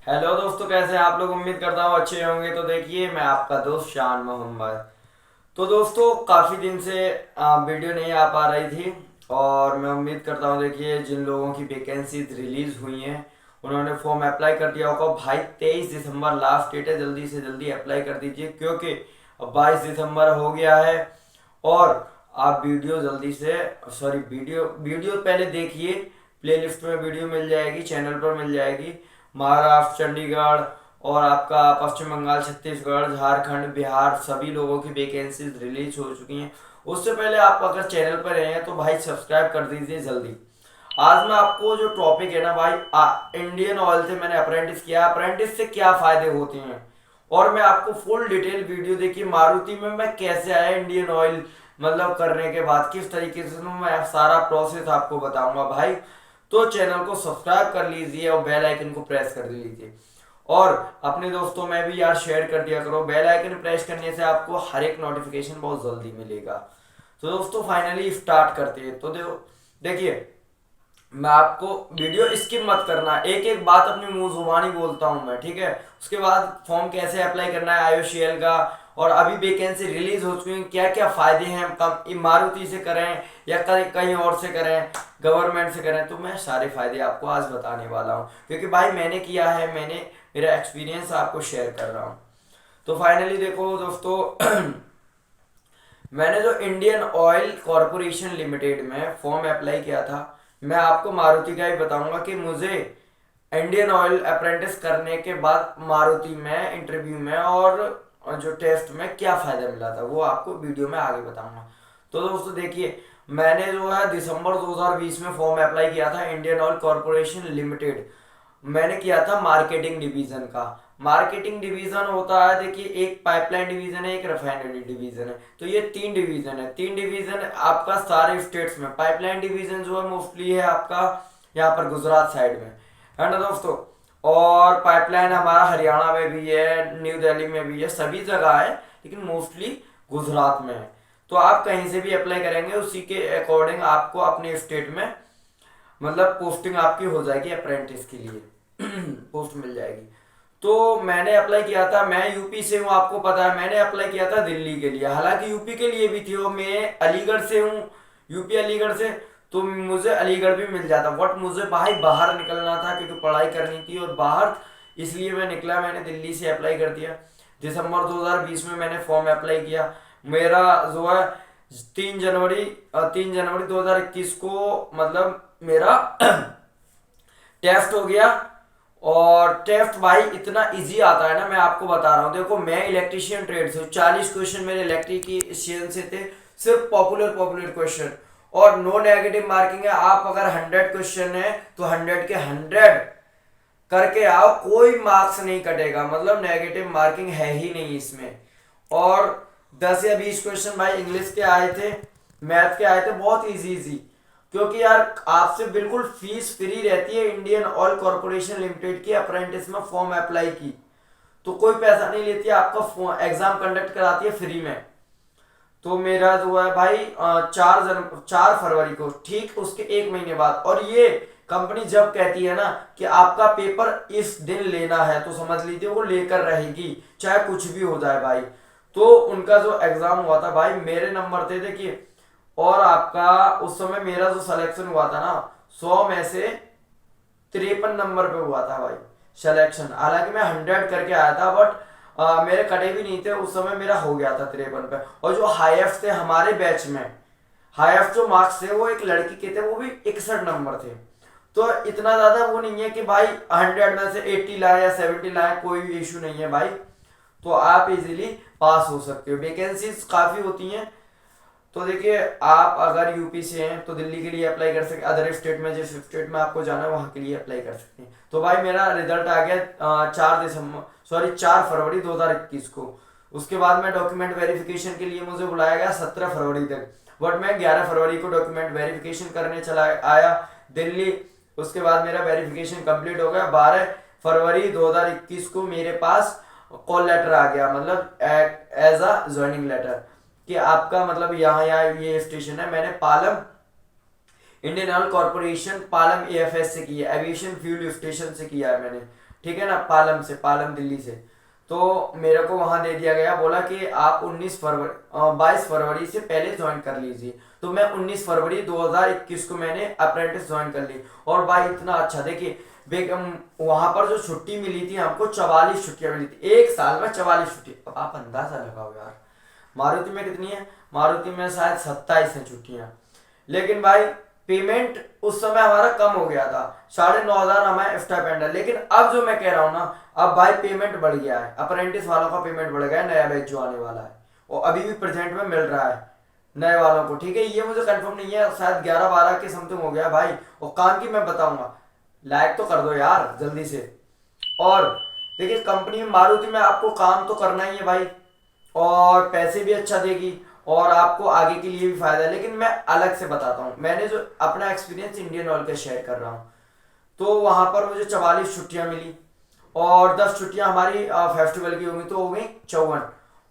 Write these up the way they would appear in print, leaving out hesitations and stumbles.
Hello दोस्तों, कैसे हैं आप लोग। उम्मीद करता हूँ अच्छे होंगे। तो देखिए, मैं आपका दोस्त शान मोहम्मद। तो दोस्तों, काफ़ी दिन से वीडियो नहीं आ पा रही थी। और मैं उम्मीद करता हूँ, देखिए जिन लोगों की वैकेंसीज रिलीज हुई हैं उन्होंने फॉर्म अप्लाई कर दिया होगा। भाई 23 दिसंबर लास्ट डेट है, जल्दी से जल्दी अप्लाई कर दीजिए क्योंकि अब 22 दिसंबर हो गया है। और आप वीडियो जल्दी से, सॉरी, वीडियो वीडियो पहले देखिए। प्लेलिस्ट में वीडियो मिल जाएगी, चैनल पर मिल जाएगी। महाराष्ट्र, चंडीगढ़ और आपका पश्चिम बंगाल, छत्तीसगढ़, झारखंड, बिहार, सभी लोगों की वैकेंसीज रिलीज हो चुकी हैं। उससे पहले आप अगर चैनल पर रहे हैं तो भाई सब्सक्राइब कर दीजिए जल्दी। आज मैं आपको जो टॉपिक है ना भाई, इंडियन ऑयल से मैंने अप्रेंटिस किया, अप्रेंटिस से क्या फायदे होते हैं और मैं आपको फुल डिटेल वीडियो देखिए मारुति में मैं कैसे आया इंडियन ऑयल मतलब करने के बाद किस तरीके से मैं सारा प्रोसेस आपको बताऊंगा भाई। तो चैनल को सब्सक्राइब कर लीजिए और बेल आइकन को प्रेस कर लीजिए। और अपने दोस्तों में भी यार शेयर कर दिया करो। बेल आइकन प्रेस करने से आपको हर एक नोटिफिकेशन बहुत जल्दी मिलेगा। तो दोस्तों फाइनली स्टार्ट करते हैं। तो देखिए, मैं आपको वीडियो स्किप मत करना, एक एक बात अपनी मुंह जुबानी बोलता हूं मैं, ठीक है। उसके बाद फॉर्म कैसे अप्लाई करना है आईओसीएल का, और अभी वैकेंसी रिलीज हो चुकी है, क्या क्या फायदे हैं, कम मारुति से करें या कहीं कहीं और से करें, गवर्नमेंट से करें, तो मैं सारे फायदे आपको आज बताने वाला हूँ क्योंकि भाई मैंने किया है, मैंने मेरा एक्सपीरियंस आपको शेयर कर रहा हूँ। तो फाइनली देखो दोस्तों, मैंने जो इंडियन ऑयल कॉरपोरेशन लिमिटेड में फॉर्म अप्लाई किया था, मैं आपको मारुति का ही बताऊंगा कि मुझे इंडियन ऑयल अप्रेंटिस करने के बाद मारुति में इंटरव्यू में और जो टेस्ट में क्या फायदा मिला था वो आपको वीडियो में आगे बताऊंगा। तो दोस्तों देखिए, मैंने जो है दिसंबर 2020 में फॉर्म अप्लाई किया था इंडियन ऑयल कॉरपोरेशन लिमिटेड। मैंने किया था मार्केटिंग डिवीजन का। मार्केटिंग डिवीजन होता है, देखिए एक पाइपलाइन डिवीजन है, एक रिफाइनरी डिवीजन है, तो ये तीन डिवीजन है। तीन डिवीजन आपका सारे स्टेट्स में। पाइपलाइन डिवीजन जो है मोस्टली है आपका यहाँ पर गुजरात साइड में, है ना दोस्तों। और पाइपलाइन हमारा हरियाणा में भी है, न्यू दिल्ली में भी है, सभी जगह है, लेकिन मोस्टली गुजरात में है। तो आप कहीं से भी अप्लाई करेंगे उसी के अकॉर्डिंग आपको अपने स्टेट में मतलब पोस्टिंग आपकी हो जाएगी, अप्रेंटिस के लिए पोस्ट मिल जाएगी। तो मैंने अप्लाई किया था, मैं यूपी से हूँ आपको पता है, मैंने अप्लाई किया था दिल्ली के लिए, हालांकि यूपी के लिए भी थी और मैं अलीगढ़ से हूँ, यूपी अलीगढ़ से। तो मुझे अलीगढ़ भी मिल जाता, बट मुझे भाई बाहर निकलना था क्योंकि पढ़ाई करनी थी और बाहर, इसलिए मैं निकला, मैंने दिल्ली से अप्लाई कर दिया। दिसंबर 2020 में मैंने फॉर्म अप्लाई किया। मेरा जो है 3 जनवरी 3 जनवरी 2021 को मतलब मेरा टेस्ट हो गया। और टेस्ट भाई इतना इजी आता है ना, मैं आपको बता रहा हूँ। देखो मैं इलेक्ट्रिशियन ट्रेड से हूँ, 40 क्वेश्चन मेरे इलेक्ट्रिशियन से थे, सिर्फ पॉपुलर पॉपुलर क्वेश्चन। और नो नेगेटिव मार्किंग है, आप अगर 100 क्वेश्चन है तो 100 के 100 करके आओ, कोई मार्क्स नहीं कटेगा, मतलब नेगेटिव मार्किंग है ही नहीं इसमें। और 10 या 20 क्वेश्चन भाई इंग्लिश के आए थे, मैथ के आए थे, बहुत इजी इजी। क्योंकि यार आपसे बिल्कुल फीस फ्री रहती है इंडियन ऑयल कॉरपोरेशन लिमिटेड की, अप्रेंटिस में फॉर्म अप्लाई की तो कोई पैसा नहीं लेती है, आपका एग्जाम कंडक्ट कराती है फ्री में। तो मेरा जो है भाई 4 फरवरी को, ठीक उसके 1 महीने बाद। और ये कंपनी जब कहती है ना कि आपका पेपर इस दिन लेना है तो समझ लीजिए वो लेकर रहेगी, चाहे कुछ भी हो जाए भाई। तो उनका जो एग्जाम हुआ था भाई, मेरे नंबर थे देखिए, और आपका उस समय मेरा जो सिलेक्शन हुआ था ना, 100 में से 53 नंबर पे हुआ था भाई सिलेक्शन। हालांकि मैं 100 करके आया था, बट मेरे कटे भी नहीं थे उस समय, मेरा हो गया था 53 पे। और जो हाईएस्ट थे हमारे बैच में, हाईएस्ट जो मार्क्स थे वो एक लड़की के थे, वो भी 61 नंबर थे। तो इतना ज्यादा वो नहीं है कि भाई 100 में से 80 लाए या 70 लाए, कोई इशू नहीं है भाई। तो आप इजीली पास हो सकते हो, वैकेंसीज काफी होती हैं। तो देखिए, आप अगर यूपी से हैं तो दिल्ली के लिए अप्लाई कर सकते हैं, अदर स्टेट में जिस स्टेट में आपको जाना है वहां के लिए अप्लाई कर सकते हैं। तो भाई मेरा रिजल्ट आ गया 4 फरवरी 2021 को। उसके बाद में डॉक्यूमेंट वेरिफिकेशन के लिए मुझे बुलाया गया 17 फरवरी तक, बट मैं 11 फरवरी को डॉक्यूमेंट वेरिफिकेशन करने चला आया दिल्ली। उसके बाद मेरा वेरिफिकेशन कंप्लीट हो गया। 12 फरवरी 2021 को मेरे पास कॉल लेटर आ गया, मतलब एज अ ज्वाइनिंग लेटर, कि आपका मतलब यहाँ यहाँ ये स्टेशन है। मैंने Palam Indian oil corporation Palam AFS से किया, एविएशन फ्यूल स्टेशन से किया है मैंने, ठीक है ना, पालम से, पालम दिल्ली से। तो मेरे को वहां दे दिया गया, बोला कि आप 22 फरवरी से पहले ज्वाइन कर लीजिए। तो मैं 19 फरवरी 2021 को मैंने अप्रेंटिस ज्वाइन कर ली। और भाई इतना अच्छा, देखिए बेगम वहां पर जो छुट्टी मिली थी हमको, 44 छुट्टियां मिली थी एक साल में, 44 छुट्टी। अब आप अंदाजा लगाओ यार, मारुति में कितनी है, मारुति में शायद 27 है छुट्टियां। लेकिन भाई पेमेंट उस समय हमारा कम हो गया था, 9,500 हमारा स्टाइपेंड है। लेकिन अब जो मैं कह रहा हूँ ना, अब भाई पेमेंट बढ़ गया है, अप्रेंटिस वालों का पेमेंट बढ़ गया है, नया बैच जो आने वाला है, और अभी भी प्रेजेंट में मिल रहा है नए वालों को, ठीक है। ये मुझे कंफर्म नहीं है, शायद 11-12 के समथिंग हो गया भाई। और काम की मैं बताऊंगा, लाइक तो कर दो यार जल्दी से। और देखिए कंपनी में, मारुति में आपको काम तो करना ही है भाई, और पैसे भी अच्छा देगी, और आपको आगे के लिए भी फायदा है। लेकिन मैं अलग से बताता हूँ, मैंने जो अपना एक्सपीरियंस इंडियन ऑयल का शेयर कर रहा हूँ। तो वहां पर मुझे 44 छुट्टियां मिली, और 10 छुट्टियां हमारी फेस्टिवल की होंगी, तो हो गई 54,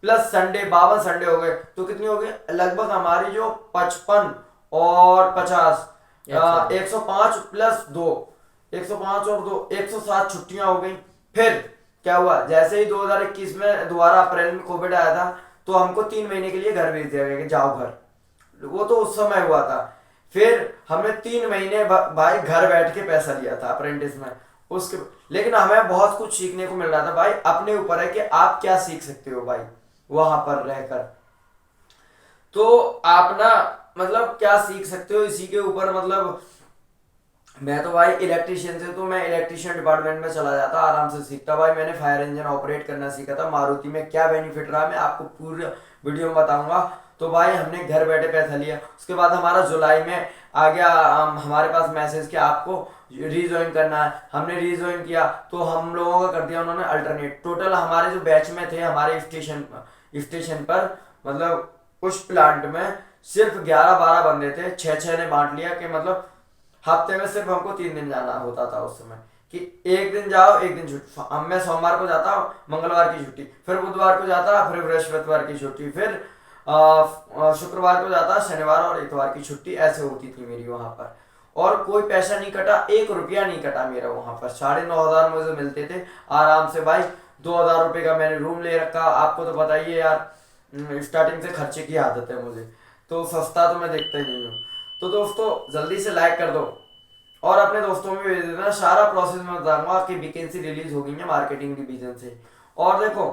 प्लस संडे 52 संडे हो गए, तो कितनी हो गई लगभग हमारी जो 55 और 50, 105 प्लस 2, 105 और 2, 107 छुट्टियां हो गई। फिर क्या हुआ, जैसे ही 2021 में दोबारा अप्रैल में कोविड आया था, तो हमको 3 महीने के लिए घर भेज दिया गया कि जाओ घर, वो तो उस समय हुआ था। फिर हमने 3 महीने भाई घर बैठ के पैसा लिया था अप्रेंटिस में उसके। लेकिन हमें बहुत कुछ सीखने को मिल रहा था भाई, अपने ऊपर है कि आप क्या सीख सकते हो भाई वहां पर रहकर। तो आप ना मतलब क्या सीख सकते हो इसी के ऊपर, मतलब मैं तो भाई इलेक्ट्रिशियन से, तो मैं इलेक्ट्रिशियन डिपार्टमेंट में चला जाता, आराम से सीखता भाई। मैंने फायर इंजन ऑपरेट करना सीखा था, मारुति में क्या बेनिफिट रहा मैं आपको पूरी वीडियो में बताऊंगा। तो भाई हमने घर बैठे पैसा लिया, उसके बाद हमारा जुलाई में आ गया, हमारे पास मैसेज कि आपको रीज्वाइन करना है। हमने रीज्वाइन किया, तो हम लोगों का कर दिया उन्होंने अल्टरनेट। टोटल हमारे जो बैच में थे हमारे स्टेशन पर, मतलब उस प्लांट में सिर्फ 11-12 बंदे थे, 6-6 ने बांट लिया कि मतलब हफ्ते में सिर्फ हमको 3 दिन जाना होता था उस समय, कि एक दिन जाओ एक दिन छुट्टी। अब मैं सोमवार को जाता, मंगलवार की छुट्टी, फिर बुधवार को जाता, फिर बृहस्पतिवार की छुट्टी, फिर शुक्रवार को जाता, शनिवार और इतवार की छुट्टी, ऐसे होती थी मेरी वहां पर। और कोई पैसा नहीं कटा, 1 रुपया नहीं कटा मेरा वहां पर। 9,500 मुझे मिलते थे आराम से भाई। 2,000 रुपये का मैंने रूम ले रखा, आपको तो बताइए यार, स्टार्टिंग से खर्चे की आदत है मुझे, तो सस्ता तो मैं देखता ही नहीं हूँ। तो दोस्तों जल्दी से लाइक कर दो, और अपने दोस्तों में भेज देना। सारा प्रोसेस मैं बताऊंगा कि वैकेंसी रिलीज हो गई है मार्केटिंग डिवीजन से। और देखो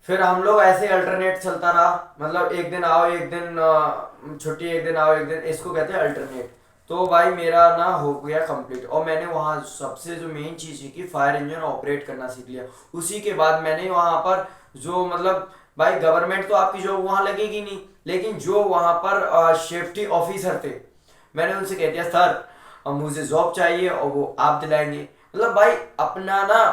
फिर हम लोग ऐसे अल्टरनेट चलता रहा, मतलब एक दिन आओ एक दिन छुट्टी, एक दिन आओ एक दिन, इसको कहते हैं अल्टरनेट। तो भाई मेरा ना हो गया कंप्लीट, और मैंने वहाँ सबसे जो मेन चीज़ सीखी, फायर इंजन ऑपरेट करना सीख लिया। उसी के बाद मैंने वहाँ पर जो मतलब भाई गवर्नमेंट तो आपकी जॉब वहाँ लगेगी नहीं, लेकिन जो वहाँ पर सेफ्टी ऑफिसर थे, मैंने उनसे कह दिया सर अब मुझे जॉब चाहिए, और वो आप दिलाएंगे। मतलब भाई अपना ना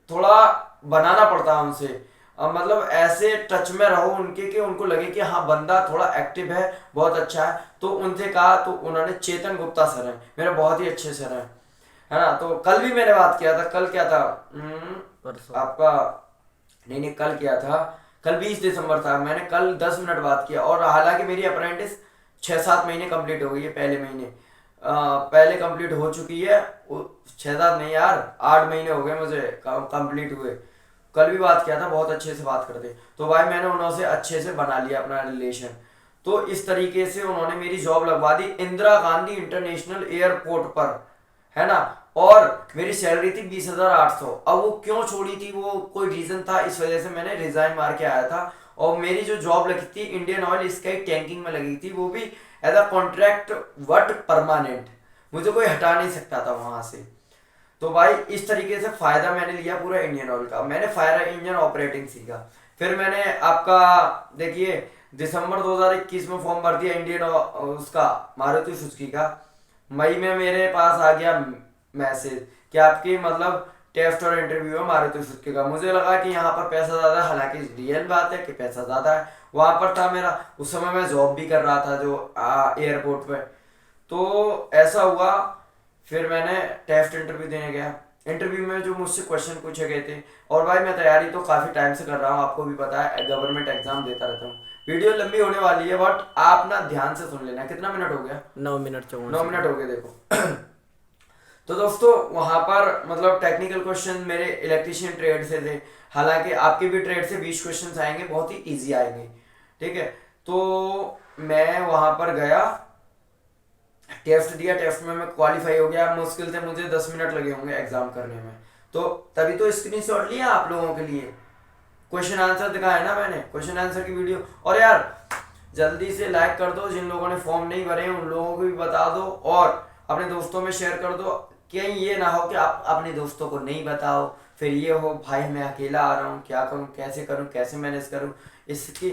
थोड़ा बनाना पड़ता है उनसे, मतलब ऐसे टच में रहो उनके कि उनको लगे कि हाँ बंदा थोड़ा एक्टिव है, बहुत अच्छा है। तो उनसे कहा, तो उन्होंने, चेतन गुप्ता सर है मेरे, बहुत ही अच्छे सर हैं, है ना। तो कल भी मैंने बात किया था, कल क्या था आपका, नहीं कल क्या था, कल 20 दिसंबर था, मैंने कल 10 मिनट बात किया। और हालांकि मेरी अप्रेंटिस 6-7 महीने कंप्लीट हो गई है, पहले महीने पहले कंप्लीट हो चुकी है। 6-7 नहीं यार, 8 महीने हो गए मुझे कंप्लीट हुए। कल भी बात किया था, बहुत अच्छे से बात करते। तो भाई मैंने उन्होंने अच्छे से बना लिया अपना रिलेशन। तो इस तरीके से उन्होंने मेरी जॉब लगवा दी इंदिरा गांधी इंटरनेशनल एयरपोर्ट पर, है ना। और मेरी सैलरी थी 20,800। अब वो क्यों छोड़ी थी, वो कोई रीजन था, इस वजह से मैंने रिजाइन मार के आया था। और मेरी जो जॉब लगी थी इंडियन ऑयल स्काई टैंकिंग में लगी थी, वो भी as a contract what permanent, मुझे कोई हटा नहीं सकता था वहां से। तो भाई इस तरीके से फायदा मैंने लिया पूरा इंडियन ऑयल का। मैंने फायर इंजन ऑपरेटिंग सीखा। फिर मैंने आपका देखिए दिसंबर 2021 में फॉर्म भर दिया इंडियन उसका, मारुति सुजुकी का। मई में मेरे पास आ गया मैसेज कि आपकी मतलब टेस्ट और इंटरव्यू है मारुति सुजुकी का। मुझे लगा कि यहाँ पर पैसा ज़्यादा है, हालांकि रियल बात है कि पैसा ज़्यादा है। वहाँ पर था मेरा, उस समय मैं जॉब भी कर रहा था जो एयरपोर्ट पे। तो ऐसा हुआ, फिर मैंने टेस्ट इंटरव्यू देने गया। इंटरव्यू में जो मुझसे क्वेश्चन पूछे गए थे, और भाई मैं तैयारी तो काफ़ी टाइम से कर रहा हूँ, आपको भी पता है, गवर्नमेंट एग्जाम देता रहता हूँ। वीडियो लंबी होने वाली है, बट आप ना ध्यान से सुन लेना। कितना मिनट हो गया? 9 मिनट 54 9 मिनट हो गए देखो। तो दोस्तों वहां पर मतलब टेक्निकल क्वेश्चन मेरे इलेक्ट्रिशियन ट्रेड से थे, हालांकि आपके भी ट्रेड से 20 क्वेश्चन आएंगे, बहुत ही इजी आएंगे। ठीक है, तो मैं वहां पर गया, टेस्ट दिया, टेस्ट में मैं क्वालिफाई हो गया। मुश्किल से मुझे 10 मिनट लगे होंगे एग्जाम करने में। तो तभी तो स्क्रीनशॉट लिया आप लोगों के लिए, क्वेश्चन आंसर दिखाया है ना मैंने, क्वेश्चन आंसर की वीडियो। और यार जल्दी से लाइक कर दो, जिन लोगों ने फॉर्म नहीं भरे हैं उन लोगों को भी बता दो, और अपने दोस्तों में शेयर कर दो। कहीं ये ना हो कि आप अपने दोस्तों को नहीं बताओ, फिर ये हो भाई मैं अकेला आ रहा हूँ, क्या करूँ, कैसे मैनेज करूँ। इसकी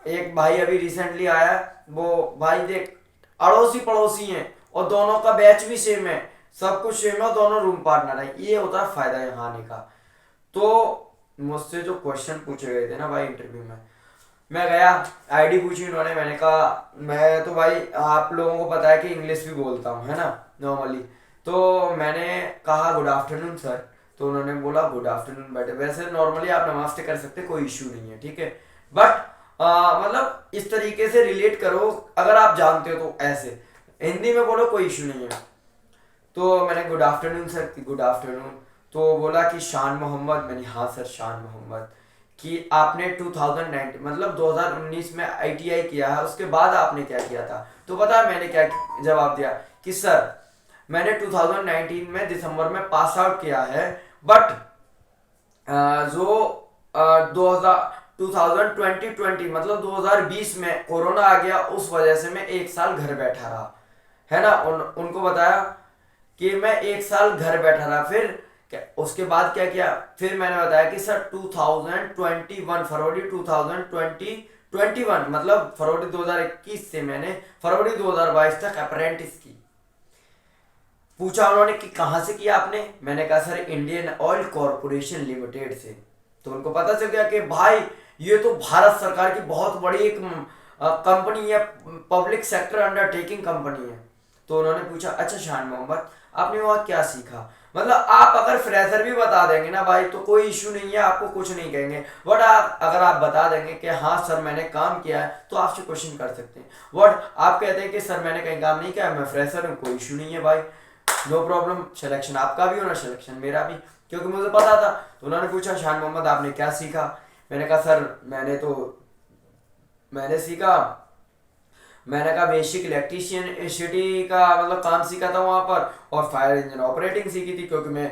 एक भाई अभी रिसेंटली आया, वो भाई देख अड़ोसी पड़ोसी हैं और दोनों का बैच भी सेम है, सब कुछ सेम है, दोनों रूम पार्टनर है। ये होता है फायदा यहाँ आने का। तो मुझसे जो क्वेश्चन पूछे गए थे ना भाई इंटरव्यू में, मैं गया, आईडी पूछी उन्होंने, मैंने कहा मैं तो भाई आप लोगों को पता है कि इंग्लिश भी बोलता हूँ है ना नॉर्मली। तो मैंने कहा गुड आफ्टरनून सर। तो उन्होंने बोला गुड आफ्टरनून बेटे, वैसे नॉर्मली आप नमस्ते कर सकते, कोई इशू नहीं है, ठीक है, बट मतलब इस तरीके से रिलेट करो, अगर आप जानते हो तो ऐसे हिंदी में बोलो, कोई इशू नहीं है। तो मैंने गुड आफ्टरनून सर की, गुड आफ्टरनून। तो बोला कि शान मोहम्मद, मैंने हाँ सर शान मोहम्मद। कि आपने 2019 मतलब 2019 में आईटीआई किया है, उसके बाद आपने क्या किया था? तो पता है मैंने क्या जवाब दिया कि सर मैंने 2019 में दिसंबर में पास आउट किया है, बट जो 2020 मतलब 2020 में कोरोना आ गया, उस वजह से मैं एक साल घर बैठा रहा, है ना। उनको बताया कि मैं एक साल घर बैठा रहा। फिर क्या उसके बाद क्या किया? फिर मैंने बताया कि सर 2021 फरवरी 2021 मतलब फरवरी 2021 से मैंने फरवरी 2022 तक अप्रेंटिस की। पूछा उन्होंने कि कहां से किया आपने? मैंने कहा sir Indian oil corporation limited से। तो उनको पता चल गया कि भाई ये तो भारत सरकार की बहुत बड़ी एक कंपनी है, पब्लिक सेक्टर अंडरटेकिंग कंपनी है। तो उन्होंने पूछा अच्छा शान मोहम्मद आपने वहां क्या सीखा? मतलब आप अगर फ्रेशर भी बता देंगे ना भाई तो कोई इशू नहीं है, आपको कुछ नहीं कहेंगे। बट आप अगर आप बता देंगे कि हाँ सर मैंने काम किया है, तो आपसे क्वेश्चन कर सकते हैं। बट आप कहते हैं कि सर मैंने कहीं काम नहीं किया, मैं फ्रेशर हूँ, कोई इशू नहीं है भाई, नो प्रॉब्लम, सिलेक्शन आपका भी होना, सिलेक्शन मेरा भी, क्योंकि मुझे पता था। तो उन्होंने पूछा शान मोहम्मद आपने क्या सीखा? मैंने कहा सर मैंने सीखा, मैंने कहा बेसिक इलेक्ट्रिशियन सिटी का मतलब काम सीखा था वहां पर, और फायर इंजन ऑपरेटिंग सीखी थी, क्योंकि मैं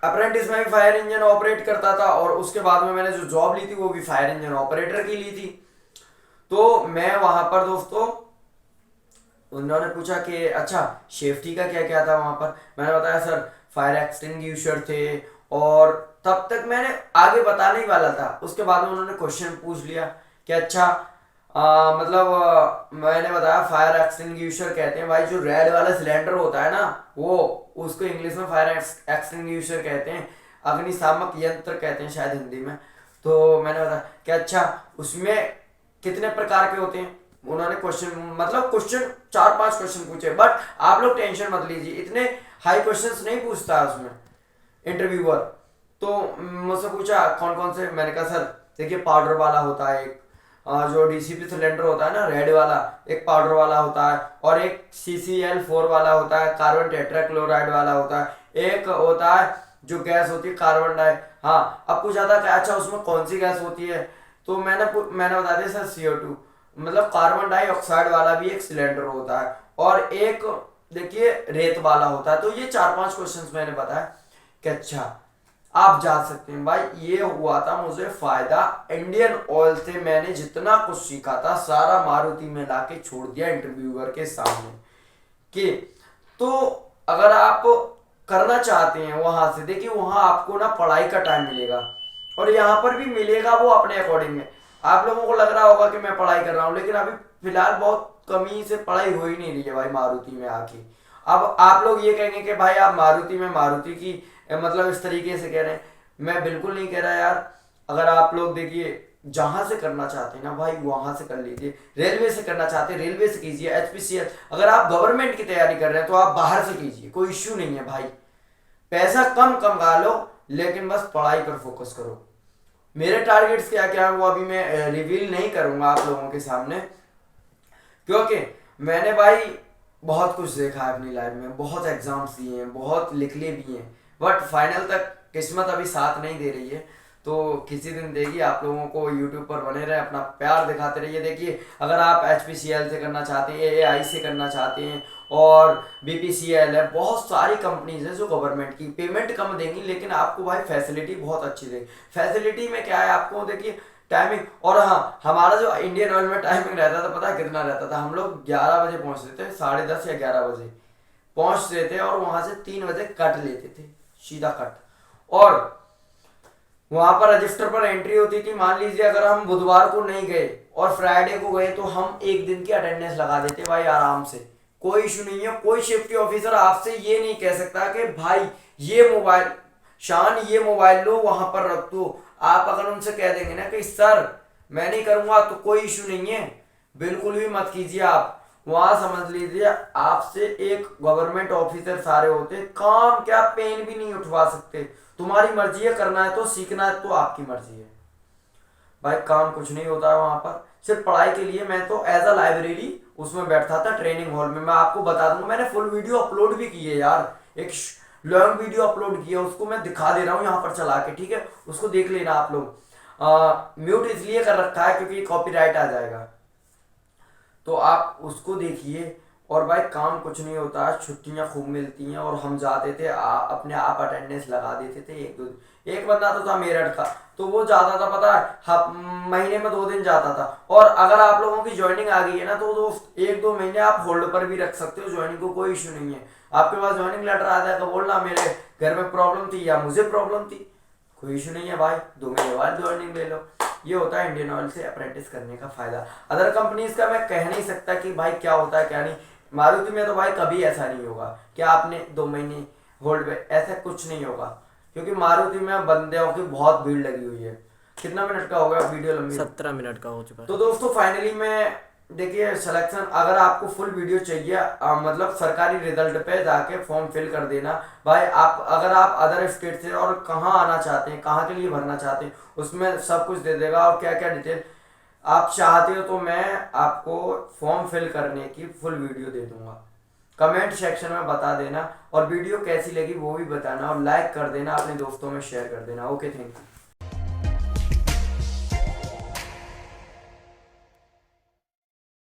अप्रेंटिस में भी फायर इंजन ऑपरेट करता था, और उसके बाद में मैंने जो जॉब ली थी वो भी फायर इंजन ऑपरेटर की ली थी। तो मैं वहां पर दोस्तों, उन्होंने पूछा कि अच्छा सेफ्टी का क्या क्या था वहां पर? मैंने बताया सर फायर एक्सटिंग्विशर थे, और तब तक मैंने आगे बताने ही वाला था। उसके बाद में उन्होंने क्वेश्चन पूछ लिया कि अच्छा मैंने बताया फायर एक्सटिंग्विशर कहते हैं भाई जो रेड वाला सिलेंडर होता है ना, वो उसको इंग्लिश में फायर एक्सटिंग्विशर कहते हैं, अग्निशामक यंत्र कहते हैं शायद हिंदी में। तो मैंने बताया कि अच्छा उसमें कितने प्रकार के होते हैं? उन्होंने क्वेश्चन 4-5 क्वेश्चन पूछे, बट आप लोग टेंशन मत लीजिए, इतने हाई क्वेश्चंस नहीं पूछता है उसमें इंटरव्यूअर। तो मुझसे पूछा कौन कौन से, मैंने कहा सर देखिए पाउडर वाला होता है एक, जो डीसीपी सिलेंडर होता है ना रेड वाला, एक पाउडर वाला होता है, और एक CCl4 वाला होता है, कार्बन टेट्राक्लोराइड वाला होता है, एक होता है जो गैस होती है कार्बन डाई। हाँ अब पूछा था कि अच्छा उसमें कौन सी गैस होती है? तो मैंने बता दिया सर CO2, मतलब कार्बन डाइऑक्साइड वाला भी एक सिलेंडर होता है, और एक देखिए रेत वाला होता है। तो ये 4-5 क्वेश्चंस मैंने बताया कि अच्छा आप जा सकते हैं भाई। ये हुआ था मुझे फायदा इंडियन ऑयल से, मैंने जितना कुछ सीखा था सारा मारुति में लाके छोड़ दिया इंटरव्यूअर के सामने। कि तो अगर आप करना चाहते हैं वहां से, देखिए वहां आपको ना पढ़ाई का टाइम मिलेगा, और यहाँ पर भी मिलेगा वो अपने अकॉर्डिंग में। आप लोगों को लग रहा होगा कि मैं पढ़ाई कर रहा हूँ, लेकिन अभी फिलहाल बहुत कमी से पढ़ाई हो ही नहीं रही है भाई मारुति में आके। अब आप लोग ये कहेंगे कि भाई आप मारुति की मतलब इस तरीके से कह रहे हैं, मैं बिल्कुल नहीं कह रहा यार। अगर आप लोग देखिए जहां से करना चाहते हैं ना भाई वहां से कर लीजिए, रेलवे से करना चाहते हैं रेलवे से कीजिए, HPCL, अगर आप गवर्नमेंट की तैयारी कर रहे हैं तो आप बाहर से कीजिए, कोई इश्यू नहीं है भाई, पैसा कम कमा लो, लेकिन बस पढ़ाई पर फोकस करो। मेरे टारगेट्स क्या क्या है वो अभी मैं रिवील नहीं करूंगा आप लोगों के सामने, क्योंकि मैंने भाई बहुत कुछ देखा है अपनी लाइफ में, बहुत एग्जाम्स दिए हैं, बहुत लिख लिए भी हैं, बट फाइनल तक किस्मत अभी साथ नहीं दे रही है। तो किसी दिन देगी। आप लोगों को यूट्यूब पर बने रहे, अपना प्यार दिखाते रहिए। देखिए, अगर आप HPCL से करना चाहते हैं, AAI से करना चाहते हैं, और BPCL है, बहुत सारी कंपनीज हैं जो गवर्नमेंट की पेमेंट कम देंगी लेकिन आपको भाई फैसिलिटी बहुत अच्छी देगी। फैसिलिटी में क्या है, आपको देखिए टाइमिंग। और हाँ, हमारा जो इंडियन ऑयल में टाइमिंग रहता था, पता है कितना रहता था? हम लोग 11 बजे पहुंचते थे, 10:30 या 11 बजे पहुंचते थे, और वहां से 3 बजे कट लेते थे, सीधा कट। और वहां पर रजिस्टर पर एंट्री होती थी। मान लीजिए अगर हम बुधवार को नहीं गए और फ्राइडे को गए तो हम एक दिन की अटेंडेंस लगा देते भाई आराम से, कोई इशू नहीं है। कोई शिफ्टी ऑफिसर आपसे ये नहीं कह सकता कि भाई ये मोबाइल, शान ये मोबाइल लो वहां पर रख दो। आप अगर उनसे कह देंगे ना कि सर मैं नहीं करूंगा, तो कोई इशू नहीं है, बिल्कुल भी मत कीजिए। आप वहां समझ लीजिए आपसे एक गवर्नमेंट ऑफिसर सारे होते, काम क्या पेन भी नहीं उठवा सकते। तुम्हारी मर्जी है, करना है तो, सीखना है तो आपकी मर्जी है भाई। काम कुछ नहीं होता है वहां पर, सिर्फ पढ़ाई के लिए। मैं तो एज अ लाइब्रेरी उसमें बैठता था, ट्रेनिंग हॉल में। मैं आपको बता दूंगा, मैंने फुल वीडियो अपलोड भी की है यार, एक लॉन्ग वीडियो अपलोड की है, उसको मैं दिखा दे रहा हूँ यहाँ पर चला के, ठीक है? उसको देख लेना आप लोग। म्यूट इसलिए कर रखा है क्योंकि कॉपीराइट आ जाएगा, तो आप उसको देखिए। और भाई काम कुछ नहीं होता है, छुट्टियां खूब मिलती हैं, और हम जाते थे अपने आप अटेंडेंस लगा देते थे। एक दो दिन, एक बंदा तो था मेरठ का, तो वो जाता था, पता है, महीने में 2 दिन जाता था। और अगर आप लोगों की ज्वाइनिंग आ गई है ना, तो दोस्त 1-2 महीने आप होल्ड पर भी रख सकते हो ज्वाइनिंग को, कोई इशू नहीं है। आपके पास ज्वाइनिंग लेटर आ जाएगा, बोलना मेरे घर में प्रॉब्लम थी या मुझे प्रॉब्लम थी, कोई इशू नहीं है भाई, 2 महीने बाद ज्वाइनिंग ले लो। ये होता है इंडियन ऑयल से अप्रेंटिस करने का फायदा। अदर कंपनीज का मैं कह नहीं सकता कि भाई क्या होता है क्या नहीं। मारुति में तो भाई कभी ऐसा नहीं होगा कि आपने 2 महीने होल्ड पे, ऐसा कुछ नहीं होगा, क्योंकि मारुति में बंदों की बहुत भीड़ लगी हुई है। कितना मिनट का हो गया वीडियो? लंबी 17 मिनट का हो चुका है। तो दोस्तों फाइनली मैं, देखिए सिलेक्शन, अगर आपको फुल वीडियो चाहिए, मतलब सरकारी रिजल्ट पे जाके फॉर्म फिल कर देना भाई। आप अगर आप अदर स्टेट से और कहाँ आना चाहते हैं, कहाँ के लिए भरना चाहते हैं, उसमें सब कुछ दे देगा, और क्या क्या डिटेल आप चाहते हो, तो मैं आपको फॉर्म फिल करने की फुल वीडियो दे दूंगा। कमेंट सेक्शन में बता देना, और वीडियो कैसी लगी वो भी बताना, और लाइक कर देना, अपने दोस्तों में शेयर कर देना। Okay, thank you.